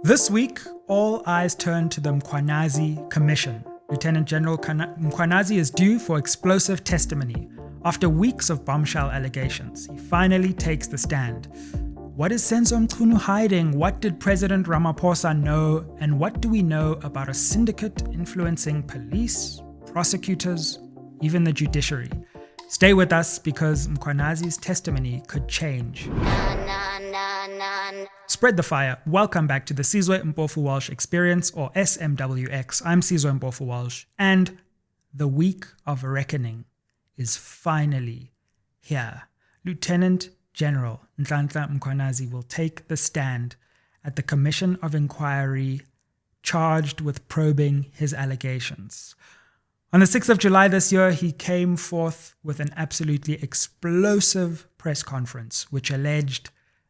This week, all eyes turn to the Mkhwanazi Commission. Lieutenant General Mkhwanazi is due for explosive testimony. After weeks of bombshell allegations, he finally takes the stand. What is Senzo Mchunu hiding? What did President Ramaphosa know? And what do we know about a syndicate influencing police, prosecutors, even the judiciary? Stay with us because Mkhwanazi's testimony could change. Spread the fire. Welcome back to the Mpofu-Walsh Experience, or SMWX. I'm Mpofu-Walsh, and the week of reckoning is finally here. Lieutenant General Mkhwanazi will take the stand at the Commission of Inquiry charged with probing his allegations. On the 6th of July this year, he came forth with an absolutely explosive press conference, which alleged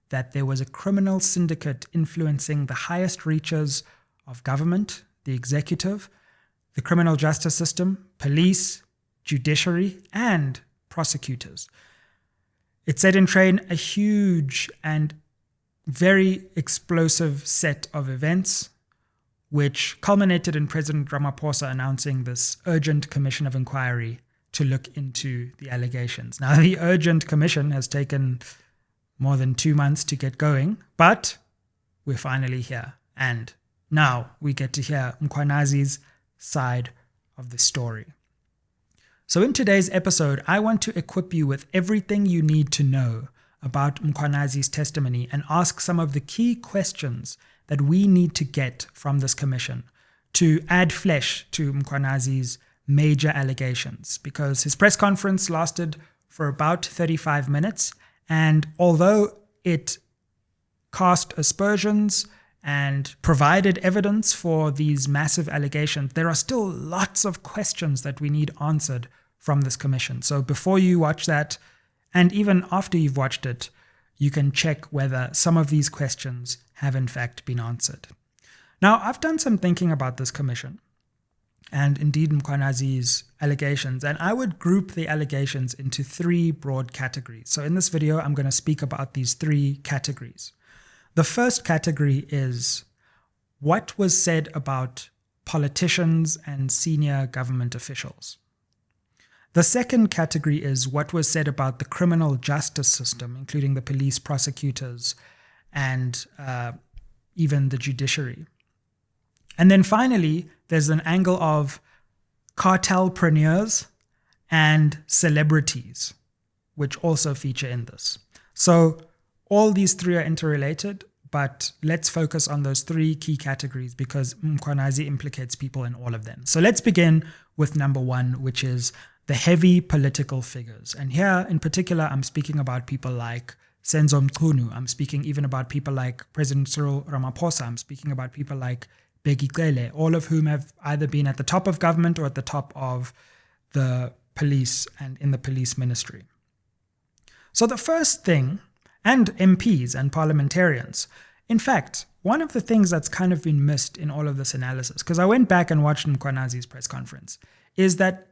that there was a criminal syndicate influencing the highest reaches of government, the executive, the criminal justice system, police, judiciary, and prosecutors. It set in train a huge and very explosive set of events, which culminated in President Ramaphosa announcing this urgent commission of inquiry to look into the allegations. Now, the urgent commission has taken more than 2 months to get going, but we're finally here. And now we get to hear Mkhwanazi's side of the story. So in today's episode, I want to equip you with everything you need to know about Mkhwanazi's testimony and ask some of the key questions that we need to get from this commission to add flesh to Mkhwanazi's major allegations, because his press conference lasted for about 35 minutes. And although it cast aspersions and provided evidence for these massive allegations, there are still lots of questions that we need answered from this commission. So before you watch that, and even after you've watched it, you can check whether some of these questions have in fact been answered. Now, I've done some thinking about this commission and indeed Mkhwanazi's allegations, and I would group the allegations into 3 broad categories. So in this video, I'm going to speak about these 3 categories. The first category is what was said about politicians and senior government officials. The second category is what was said about the criminal justice system, including the police, prosecutors, and even the judiciary. And then finally, there's an angle of cartelpreneurs and celebrities, which also feature in this. So all these 3 are interrelated, but let's focus on those 3 key categories because Mkhwanazi implicates people in all of them. So let's begin with number 1, which is the heavy political figures. And here in particular, I'm speaking about people like Senzo Mchunu. I'm speaking even about people like President Cyril Ramaphosa. I'm speaking about people like Kekana, all of whom have either been at the top of government or at the top of the police and in the police ministry. So the first thing, and MPs and parliamentarians, in fact, one of the things that's kind of been missed in all of this analysis, because I went back and watched Mkhwanazi's press conference, is that,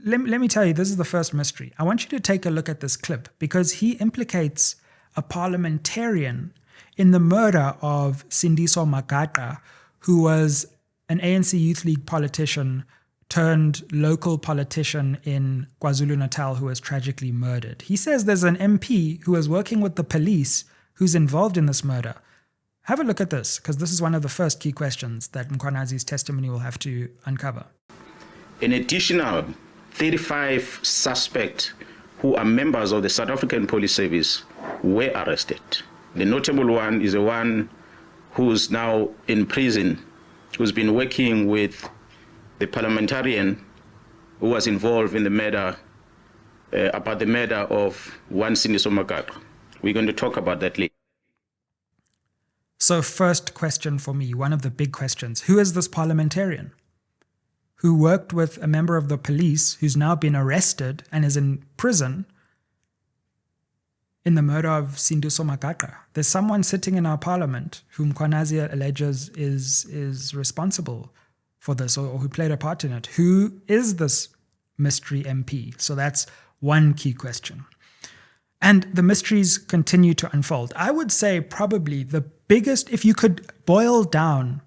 let me tell you, this is the first mystery. I want you to take a look at this clip because he implicates a parliamentarian in the murder of Sindiso Magaqa, who was an ANC Youth League politician turned local politician in KwaZulu-Natal who was tragically murdered. He says there's an MP who is working with the police who's involved in this murder. Have a look at this, because this is one of the first key questions that Mkhwanazi's testimony will have to uncover. An additional 35 suspects who are members of the South African Police Service were arrested. The notable one is the one who's now in prison, who's been working with the parliamentarian who was involved in the murder, about the murder of one Sindiso Magaqa. We're going to talk about that later. So first question for me, one of the big questions, who is this parliamentarian who worked with a member of the police who's now been arrested and is in prison in the murder of Sindiso Magaqa? There's someone sitting in our parliament whom Mkhwanazi alleges is responsible for this or who played a part in it. Who is this mystery MP? So that's one key question. And the mysteries continue to unfold. I would say probably the biggest, if you could boil down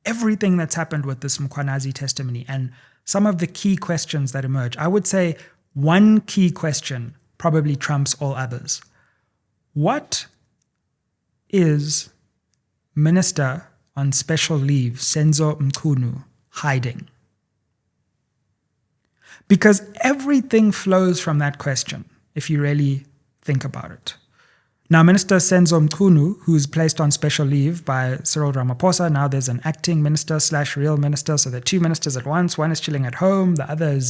everything that's happened with this Mkhwanazi testimony and some of the key questions that emerge, I would say one key question probably trumps all others. What is Minister on Special Leave Senzo Mchunu hiding? Because everything flows from that question, if you really think about it. Now, Minister Senzo Mchunu, who's placed on special leave by Cyril Ramaphosa, now there's an acting minister / real minister, so there are two ministers at once. One is chilling at home, the other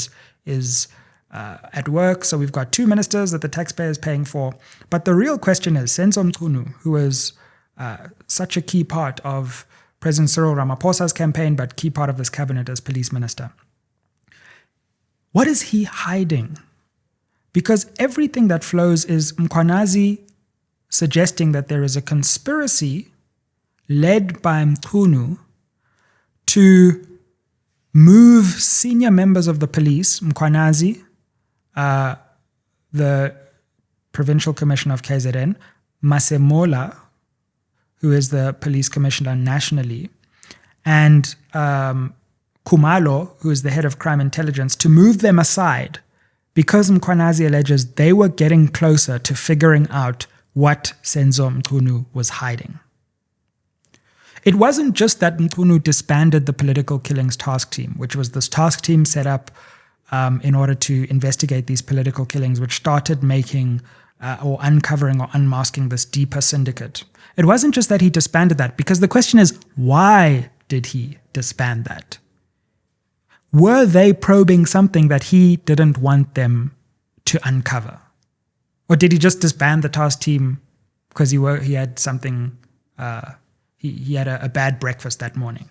is at work. So we've got two ministers that the taxpayer is paying for. But the real question is, Senzo Mchunu, who was such a key part of President Cyril Ramaphosa's campaign, but key part of his cabinet as police minister, what is he hiding? Because everything that flows is Mkhwanazi suggesting that there is a conspiracy led by Mchunu to move senior members of the police, Mkhwanazi, the Provincial Commissioner of KZN, Masemola, who is the police commissioner nationally, and Khumalo, who is the head of crime intelligence, to move them aside because Mkhwanazi alleges they were getting closer to figuring out what Senzo Mchunu was hiding. It wasn't just that Mchunu disbanded the political killings task team, which was this task team set up in order to investigate these political killings, which started making or uncovering or unmasking this deeper syndicate. It wasn't just that he disbanded that, because the question is, why did he disband that? Were they probing something that he didn't want them to uncover? Or did he just disband the task team because he had something, he had a bad breakfast that morning?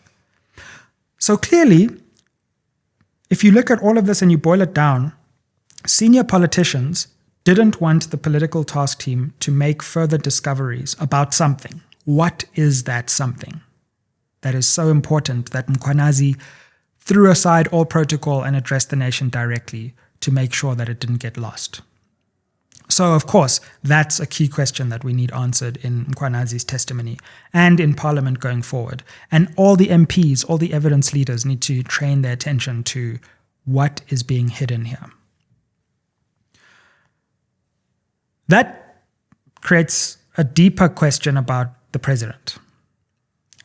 So clearly, if you look at all of this and you boil it down, senior politicians didn't want the political task team to make further discoveries about something. What is that something that is so important that Mkhwanazi threw aside all protocol and addressed the nation directly to make sure that it didn't get lost? So, of course, that's a key question that we need answered in Mkhwanazi's testimony and in Parliament going forward. And all the MPs, all the evidence leaders need to train their attention to what is being hidden here. That creates a deeper question about the president.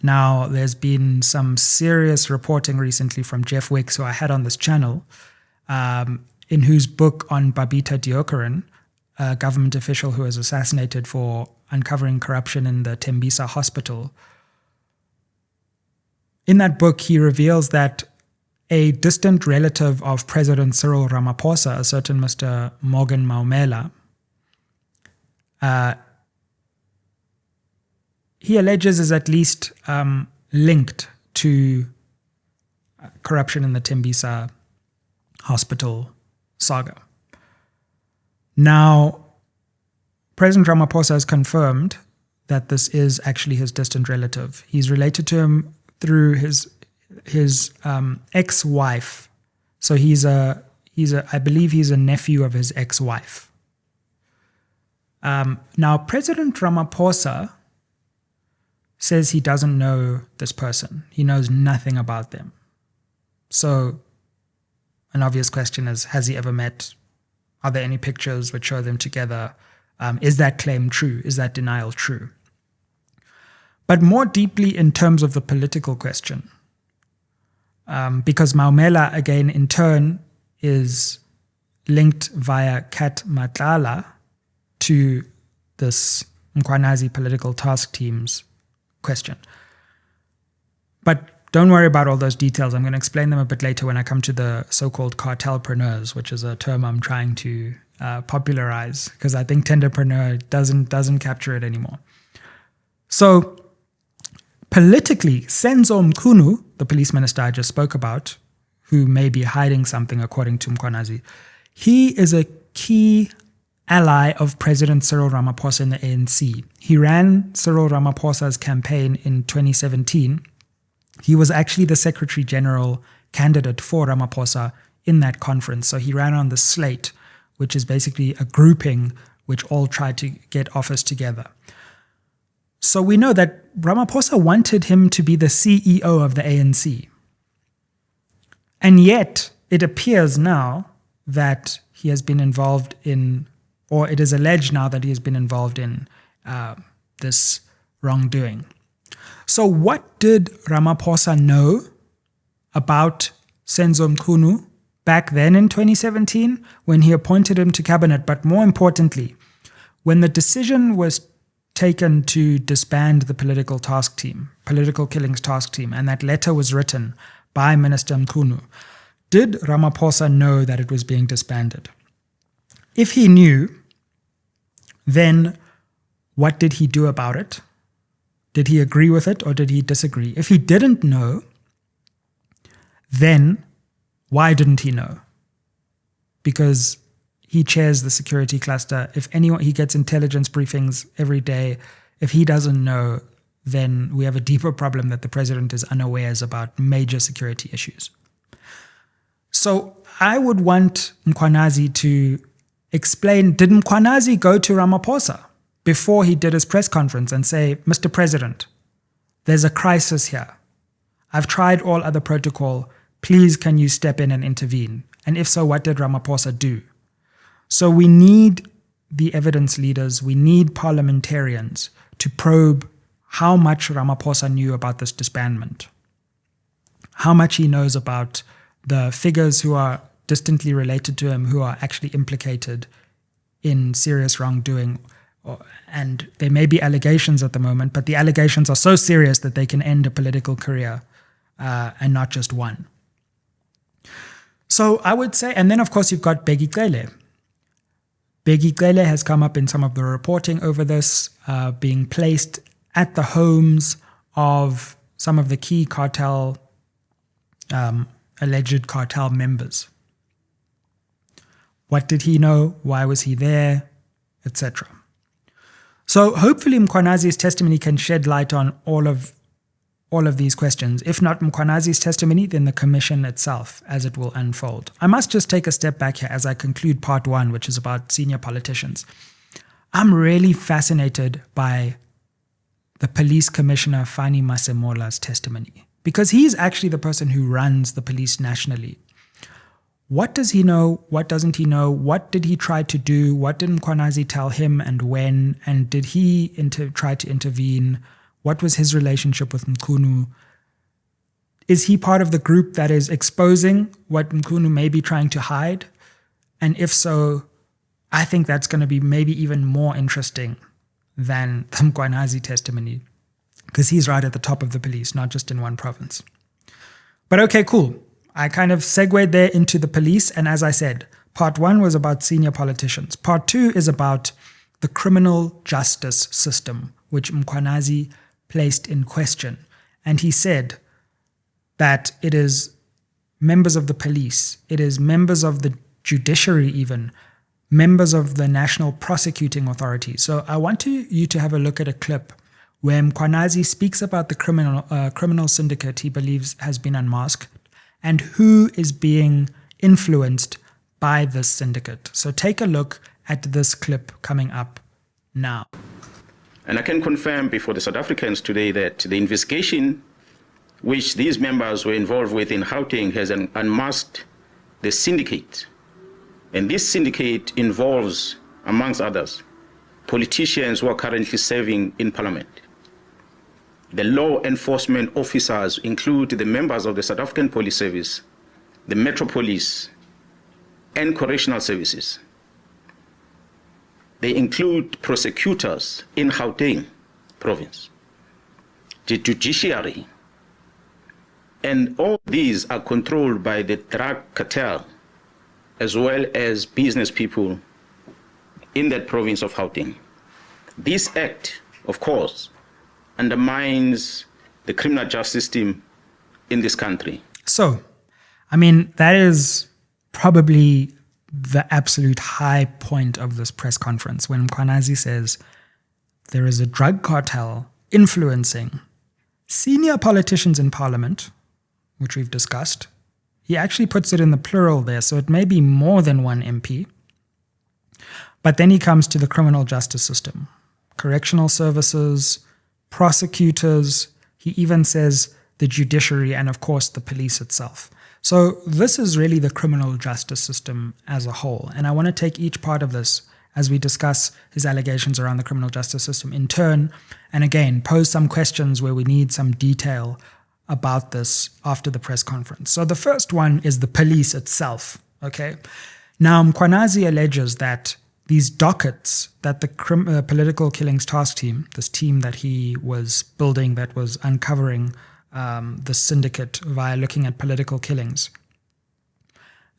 Now, there's been some serious reporting recently from Jeff Wicks, who I had on this channel, in whose book on Babita Deokaran, a government official who was assassinated for uncovering corruption in the Tembisa hospital. In that book, he reveals that a distant relative of President Cyril Ramaphosa, a certain Mr. Morgan Maumela, he alleges is at least linked to corruption in the Tembisa hospital saga. Now, President Ramaphosa has confirmed that this is actually his distant relative. He's related to him through his ex-wife. So I believe he's a nephew of his ex-wife. Now, President Ramaphosa says he doesn't know this person. He knows nothing about them. So an obvious question is, has he ever met? Are there any pictures which show them together? Is that claim true? Is that denial true? But more deeply in terms of the political question, because Maumela, again, in turn, is linked via Kat Matlala to this Mkhwanazi political task team's question. But don't worry about all those details. I'm going to explain them a bit later when I come to the so-called cartelpreneurs, which is a term I'm trying to popularize because I think tenderpreneur doesn't capture it anymore. So politically, Senzo Mchunu, the police minister I just spoke about, who may be hiding something according to Mkhwanazi, he is a key ally of President Cyril Ramaphosa in the ANC. He ran Cyril Ramaphosa's campaign in 2017. He was actually the Secretary General candidate for Ramaphosa in that conference. So he ran on the slate, which is basically a grouping which all tried to get office together. So we know that Ramaphosa wanted him to be the CEO of the ANC. And yet, it appears now that he has been involved in, or it is alleged now that he has been involved in this wrongdoing. So what did Ramaphosa know about Senzo Mkhunu back then in 2017 when he appointed him to cabinet? But more importantly, when the decision was taken to disband the political killings task team, and that letter was written by Minister Mkhunu, did Ramaphosa know that it was being disbanded? If he knew, then what did he do about it? Did he agree with it or did he disagree? If he didn't know, then why didn't he know? Because he chairs the security cluster. If anyone, he gets intelligence briefings every day. If he doesn't know, then we have a deeper problem that the president is unawares about major security issues. So I would want Mkhwanazi to explain, did Mkhwanazi go to Ramaphosa before he did his press conference and say, Mr. President, there's a crisis here. I've tried all other protocol. Please, can you step in and intervene? And if so, what did Ramaphosa do? So we need the evidence leaders, we need parliamentarians to probe how much Ramaphosa knew about this disbandment, how much he knows about the figures who are distantly related to him, who are actually implicated in serious wrongdoing. And there may be allegations at the moment, but the allegations are so serious that they can end a political career and not just one. So I would say, and then of course you've got Bheki Cele. Bheki Cele has come up in some of the reporting over this, being placed at the homes of some of the key cartel, alleged cartel members. What did he know? Why was he there? Etc. So hopefully Mkhwanazi's testimony can shed light on all of these questions. If not Mkhwanazi's testimony, then the commission itself as it will unfold. I must just take a step back here as I conclude part one, which is about senior politicians. I'm really fascinated by the police commissioner, Fani Masemola's testimony, because he's actually the person who runs the police nationally. What does he know? What doesn't he know? What did he try to do? What did Mkhwanazi tell him and when? And did he try to intervene? What was his relationship with Mkhunu? Is he part of the group that is exposing what Mkhunu may be trying to hide? And if so, I think that's going to be maybe even more interesting than the Mkhwanazi testimony, because he's right at the top of the police, not just in one province. But okay, cool. I kind of segued there into the police. And as I said, part one was about senior politicians. Part two is about the criminal justice system, which Mkhwanazi placed in question. And he said that it is members of the police, it is members of the judiciary even, members of the National Prosecuting Authority. So I want you to have a look at a clip where Mkhwanazi speaks about the criminal syndicate he believes has been unmasked and who is being influenced by this syndicate. So take a look at this clip coming up now. And I can confirm before the South Africans today that the investigation which these members were involved with in Gauteng has unmasked the syndicate. And this syndicate involves, amongst others, politicians who are currently serving in parliament. The law enforcement officers include the members of the South African Police Service, the Metro Police, and correctional services. They include prosecutors in Gauteng province, the judiciary, and all these are controlled by the drug cartel as well as business people in that province of Gauteng. This act, of course, undermines the criminal justice system in this country. So, I mean, that is probably the absolute high point of this press conference when Mkhwanazi says there is a drug cartel influencing senior politicians in parliament, which we've discussed. He actually puts it in the plural there, so it may be more than one MP. But then he comes to the criminal justice system, correctional services, prosecutors. He even says the judiciary and, of course, the police itself. So this is really the criminal justice system as a whole. And I want to take each part of this as we discuss his allegations around the criminal justice system in turn, and again, pose some questions where we need some detail about this after the press conference. So the first one is the police itself, okay? Now, Mkhwanazi alleges that these dockets that the political killings task team, this team that he was building that was uncovering the syndicate via looking at political killings,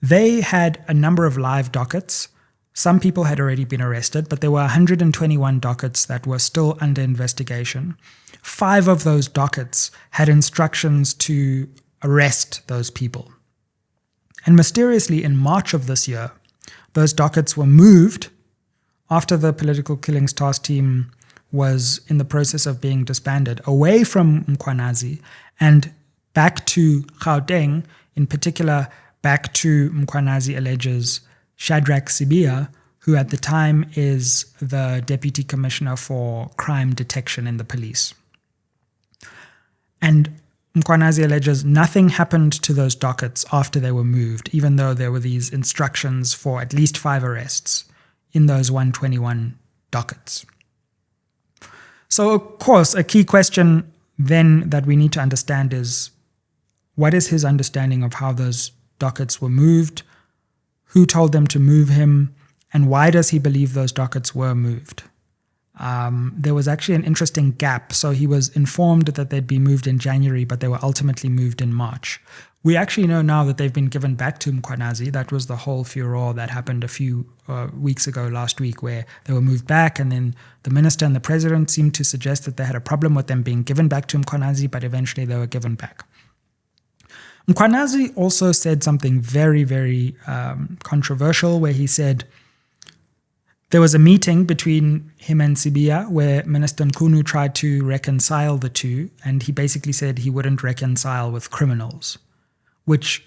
they had a number of live dockets. Some people had already been arrested, but there were 121 dockets that were still under investigation. 5 of those dockets had instructions to arrest those people. And mysteriously, in March of this year, those dockets were moved after the political killings task team was in the process of being disbanded, away from Mkhwanazi and back to Gauteng, in particular back to Mkhwanazi alleges Shadrach Sibiya, who at the time is the Deputy Commissioner for Crime Detection in the police. And Mkhwanazi alleges nothing happened to those dockets after they were moved, even though there were these instructions for at least 5 arrests in those 121 dockets. So, of course, a key question then that we need to understand is, what is his understanding of how those dockets were moved? Who told them to move him? And why does he believe those dockets were moved? There was actually an interesting gap. So he was informed that they'd be moved in January, but they were ultimately moved in March. We actually know now that they've been given back to Mkhwanazi. That was the whole furore that happened a few weeks ago, last week, where they were moved back, and then the minister and the president seemed to suggest that they had a problem with them being given back to Mkhwanazi, but eventually they were given back. Mkhwanazi also said something very, very controversial, where he said there was a meeting between him and Sibiya where Minister Nkunu tried to reconcile the two, and he basically said he wouldn't reconcile with criminals, which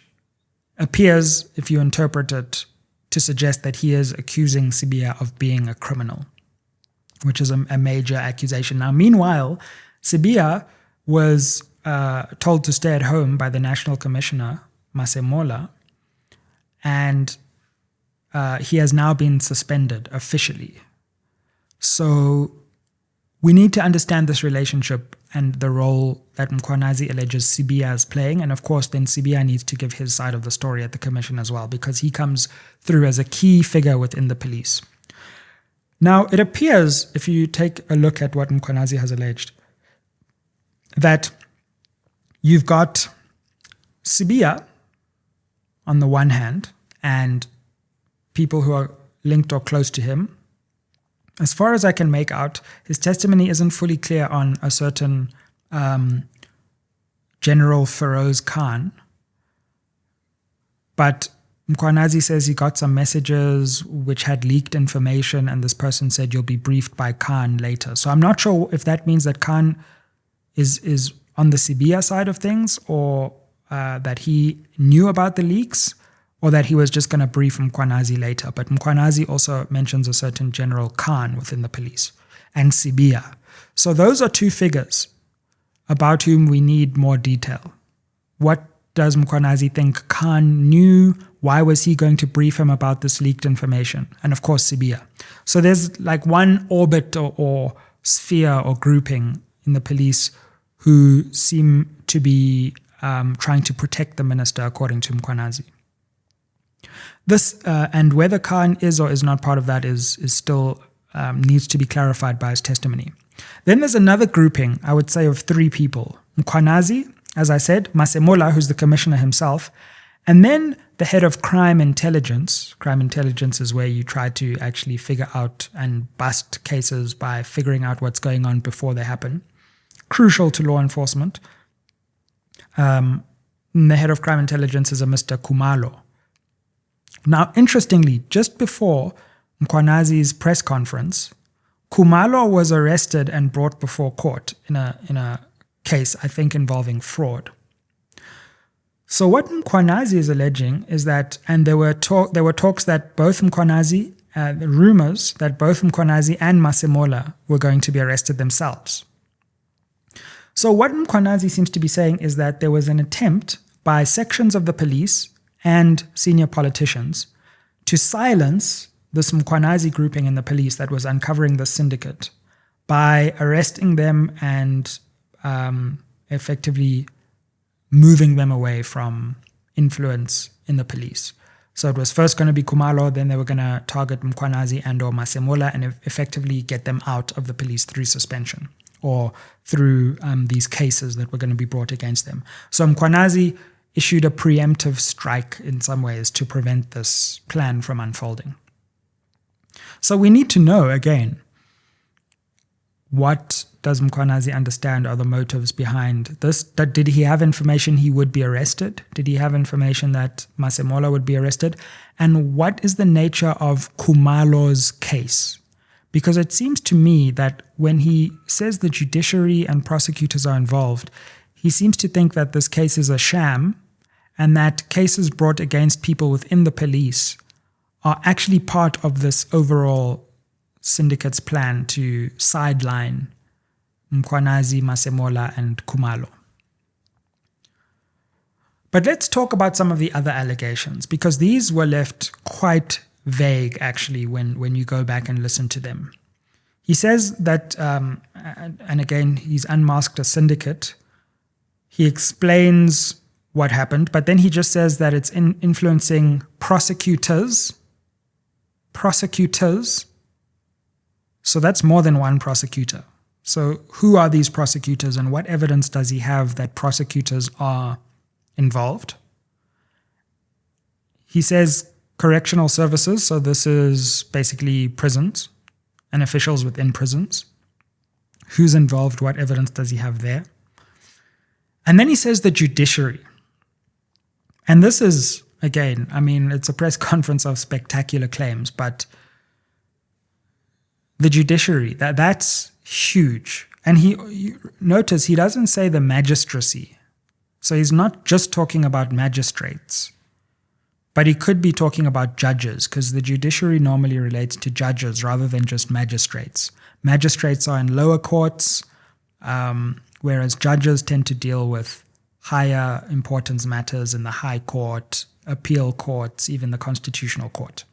appears, if you interpret it, to suggest that he is accusing Sibiya of being a criminal, which is a major accusation. Now, meanwhile, Sibiya was told to stay at home by the National Commissioner, Masemola, and he has now been suspended officially. So we need to understand this relationship and the role that Mkhwanazi alleges Sibiya is playing. And of course, then Sibiya needs to give his side of the story at the commission as well, because he comes through as a key figure within the police. Now, it appears, if you take a look at what Mkhwanazi has alleged, that you've got Sibiya on the one hand and people who are linked or close to him. As far as I can make out, his testimony isn't fully clear on a certain General Feroz Khan. But Mkhwanazi says he got some messages which had leaked information, and this person said you'll be briefed by Khan later. So I'm not sure if that means that Khan is on the Sibiya side of things, or that he knew about the leaks, or that he was just going to brief Mkhwanazi later. But Mkhwanazi also mentions a certain General Khan within the police and Sibiya. So those are 2 figures about whom we need more detail. What does Mkhwanazi think Khan knew? Why was he going to brief him about this leaked information? And of course, Sibiya. So there's like one orbit or sphere or grouping in the police who seem to be trying to protect the minister, according to Mkhwanazi. This and whether Khan is or is not part of that is still needs to be clarified by his testimony. Then there's another grouping, I would say, of 3 people. Mkhwanazi, as I said, Masemola, who's the commissioner himself, and then the head of crime intelligence. Crime intelligence is where you try to actually figure out and bust cases by figuring out what's going on before they happen. Crucial to law enforcement. The head of crime intelligence is a Mr. Khumalo. Now, interestingly, just before Mkhwanazi's press conference, Khumalo was arrested and brought before court in a case, I think, involving fraud. So what Mkhwanazi is alleging is that, and there were talks that both Mkhwanazi the rumors that both Mkhwanazi and Masemola were going to be arrested themselves. So what Mkhwanazi seems to be saying is that there was an attempt by sections of the police and senior politicians to silence this Mkhwanazi grouping in the police that was uncovering the syndicate by arresting them and effectively moving them away from influence in the police. So it was first going to be Khumalo, then they were going to target Mkhwanazi and or Masemola and effectively get them out of the police through suspension or through these cases that were going to be brought against them. So Mkhwanazi issued a preemptive strike in some ways to prevent this plan from unfolding. So we need to know, again, what does Mkhwanazi understand are the motives behind this? Did he have information he would be arrested? Did he have information that Masemola would be arrested? And what is the nature of Khumalo's case? Because it seems to me that when he says the judiciary and prosecutors are involved, he seems to think that this case is a sham and that cases brought against people within the police are actually part of this overall syndicate's plan to sideline Mkhwanazi, Masemola, and Khumalo. But let's talk about some of the other allegations, because these were left quite vague, actually, when you go back and listen to them. He says that, and again, he's unmasked a syndicate. He explains what happened, but then he just says that it's influencing prosecutors. So that's more than one prosecutor. So who are these prosecutors and what evidence does he have that prosecutors are involved? He says correctional services, so this is basically prisons and officials within prisons. Who's involved? What evidence does he have there? And then he says the judiciary. And this is, again, I mean, it's a press conference of spectacular claims, but the judiciary, that's huge. And you notice he doesn't say the magistracy. So he's not just talking about magistrates, but he could be talking about judges, because the judiciary normally relates to judges rather than just magistrates. Magistrates are in lower courts, whereas judges tend to deal with higher importance matters in the High Court, appeal courts, even the Constitutional Court.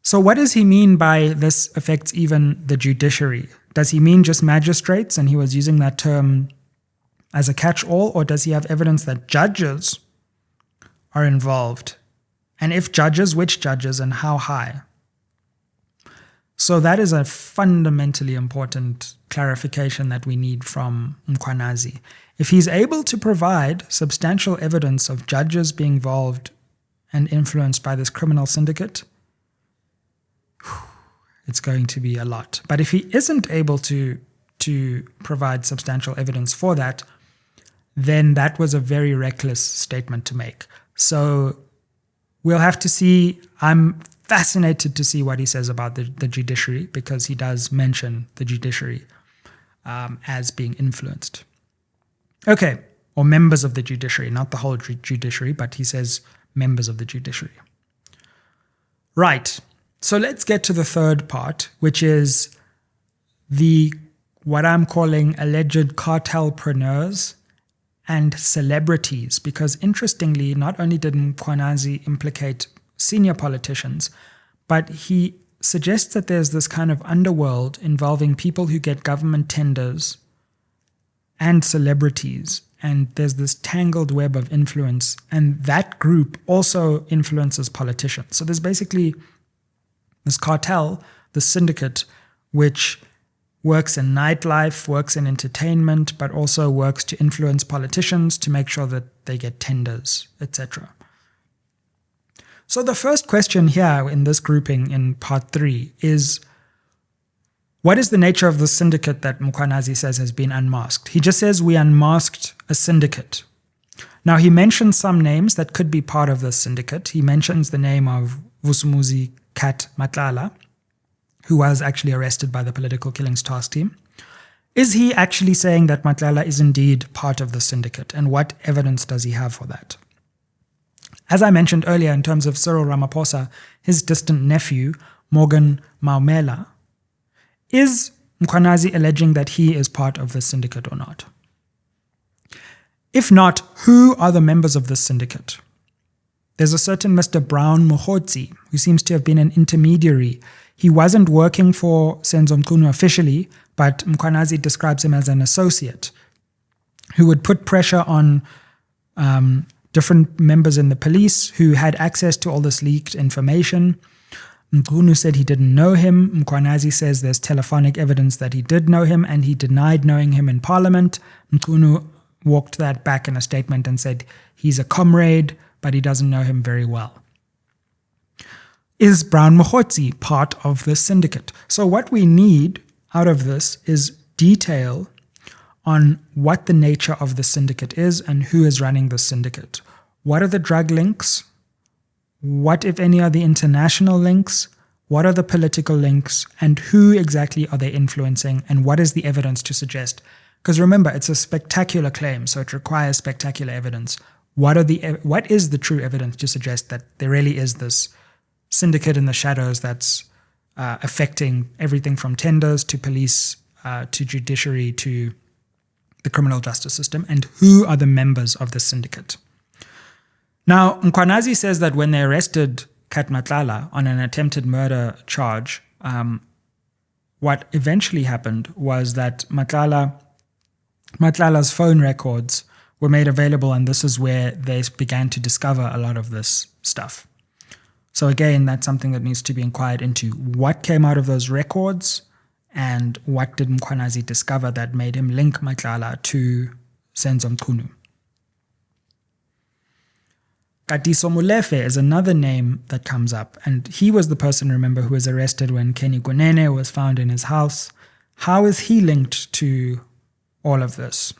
So what does he mean by this affects even the judiciary? Does he mean just magistrates and he was using that term as a catch-all, or does he have evidence that judges are involved? And if judges, which judges and how high? So that is a fundamentally important clarification that we need from Mkhwanazi. If he's able to provide substantial evidence of judges being involved and influenced by this criminal syndicate, it's going to be a lot. But if he isn't able to provide substantial evidence for that, then that was a very reckless statement to make. So we'll have to see. I'm fascinated to see what he says about the judiciary, because he does mention the judiciary as being influenced. Okay, or members of the judiciary, not the whole judiciary, but he says members of the judiciary. Right. So let's get to the third part, which is what I'm calling alleged cartelpreneurs and celebrities, because interestingly, not only did Mkhwanazi implicate senior politicians, but he suggests that there's this kind of underworld involving people who get government tenders and celebrities, and there's this tangled web of influence, and that group also influences politicians. So there's basically this cartel, the syndicate, which works in nightlife, works in entertainment, but also works to influence politicians to make sure that they get tenders, etc. So the first question here in this grouping in part 3 is, what is the nature of the syndicate that Mkhwanazi says has been unmasked? He just says we unmasked a syndicate. Now he mentions some names that could be part of this syndicate. He mentions the name of Vusumuzi Kat Matlala, who was actually arrested by the Political Killings Task Team. Is he actually saying that Matlala is indeed part of the syndicate? And what evidence does he have for that? As I mentioned earlier, in terms of Cyril Ramaphosa, his distant nephew, Morgan Maumela, is Mkhwanazi alleging that he is part of this syndicate or not? If not, who are the members of this syndicate? There's a certain Mr. Brown Mohotsi, who seems to have been an intermediary. He wasn't working for Senzo Mchunu officially, but Mkhwanazi describes him as an associate who would put pressure on different members in the police who had access to all this leaked information. Mchunu said he didn't know him. Mkhwanazi says there's telephonic evidence that he did know him, and he denied knowing him in Parliament. Mchunu walked that back in a statement and said he's a comrade, but he doesn't know him very well. Is Brown Mohotsi part of this syndicate? So what we need out of this is detail on what the nature of the syndicate is and who is running the syndicate. What are the drug links? What, if any, are the international links? What are the political links? And who exactly are they influencing? And what is the evidence to suggest? Because remember, it's a spectacular claim, so it requires spectacular evidence. What is the true evidence to suggest that there really is this syndicate in the shadows that's affecting everything from tenders to police to judiciary to the criminal justice system, and who are the members of the syndicate? Now, Mkhwanazi says that when they arrested Kat Matlala on an attempted murder charge, what eventually happened was that Matlala's phone records were made available, and this is where they began to discover a lot of this stuff. So again, that's something that needs to be inquired into. What came out of those records, and what did Mkhwanazi discover that made him link Matlala to Senzo Mchunu? Katiso Molefe is another name that comes up, and he was the person, remember, who was arrested when Kenny Gunene was found in his house. How is he linked to all of this?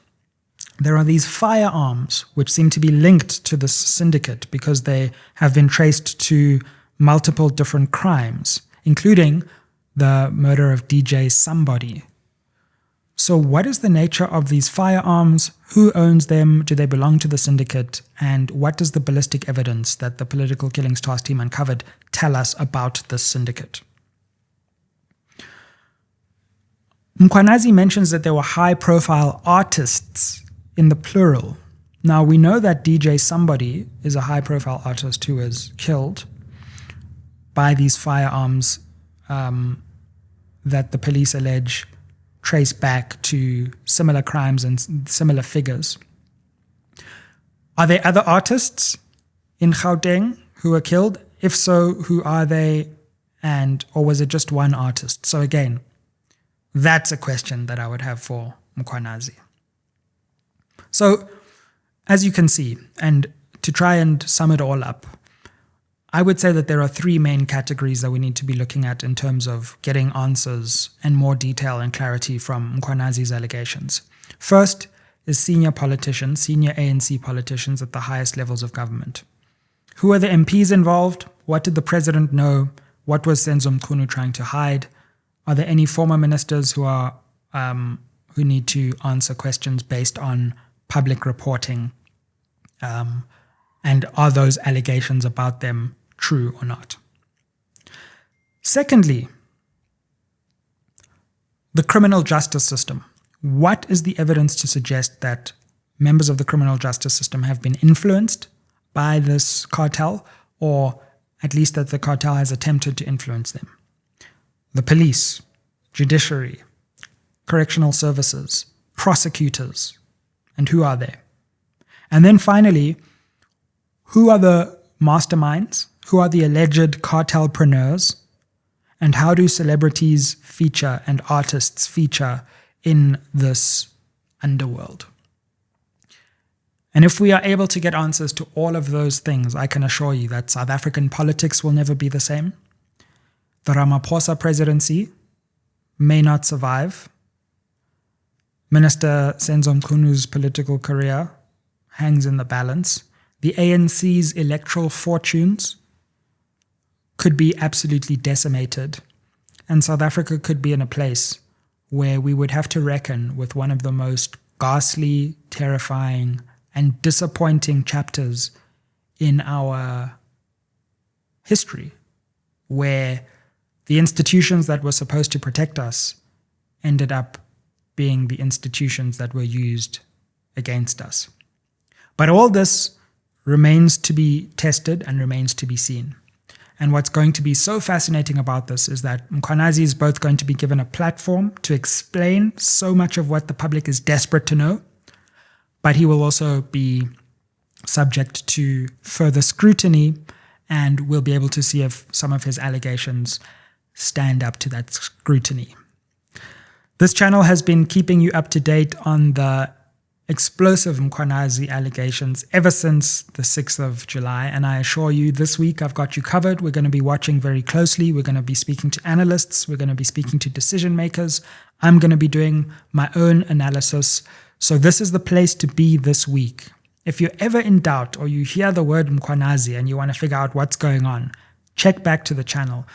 There are these firearms which seem to be linked to this syndicate because they have been traced to multiple different crimes, including the murder of DJ Somebody. So what is the nature of these firearms? Who owns them? Do they belong to the syndicate? And what does the ballistic evidence that the Political Killings Task Team uncovered tell us about this syndicate? Mkhwanazi mentions that there were high-profile artists in the plural. Now, we know that DJ Somebody is a high-profile artist who was killed by these firearms that the police allege trace back to similar crimes and similar figures. Are there other artists in Gauteng who were killed? If so, who are they? Or was it just one artist? So again, that's a question that I would have for Mkhwanazi. So, as you can see, and to try and sum it all up, I would say that there are three main categories that we need to be looking at in terms of getting answers and more detail and clarity from Mkhwanazi's allegations. First is senior politicians, senior ANC politicians at the highest levels of government. Who are the MPs involved? What did the president know? What was Senzo Mchunu trying to hide? Are there any former ministers who need to answer questions based on public reporting? And are those allegations about them true or not? Secondly, the criminal justice system. What is the evidence to suggest that members of the criminal justice system have been influenced by this cartel, or at least that the cartel has attempted to influence them? The police, judiciary, correctional services, prosecutors, and who are they? And then finally, who are the masterminds? Who are the alleged cartelpreneurs? And how do celebrities feature and artists feature in this underworld? And if we are able to get answers to all of those things, I can assure you that South African politics will never be the same. The Ramaphosa presidency may not survive. Minister Senzo Mchunu's political career hangs in the balance. The ANC's electoral fortunes could be absolutely decimated, and South Africa could be in a place where we would have to reckon with one of the most ghastly, terrifying, and disappointing chapters in our history where the institutions that were supposed to protect us ended up being the institutions that were used against us. But all this remains to be tested and remains to be seen. And what's going to be so fascinating about this is that Mkhwanazi is both going to be given a platform to explain so much of what the public is desperate to know, but he will also be subject to further scrutiny, and we'll be able to see if some of his allegations stand up to that scrutiny. This channel has been keeping you up to date on the explosive Mkhwanazi allegations ever since the 6th of July, and I assure you this week I've got you covered. We're going to be watching very closely. We're going to be speaking to analysts. We're going to be speaking to decision makers. I'm going to be doing my own analysis. So this is the place to be this week. If you're ever in doubt or you hear the word Mkhwanazi and you want to figure out what's going on, check back to the channel.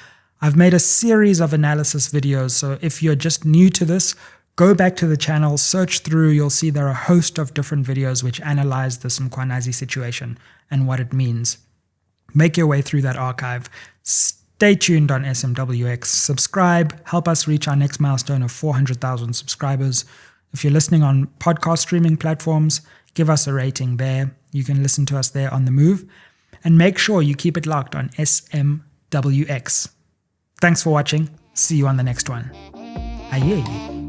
I've made a series of analysis videos, so if you're just new to this, go back to the channel, search through, you'll see there are a host of different videos which analyze this Mkhwanazi situation and what it means. Make your way through that archive. Stay tuned on SMWX. Subscribe. Help us reach our next milestone of 400,000 subscribers. If you're listening on podcast streaming platforms, give us a rating there. You can listen to us there on the move. And make sure you keep it locked on SMWX. Thanks for watching. See you on the next one. Aye.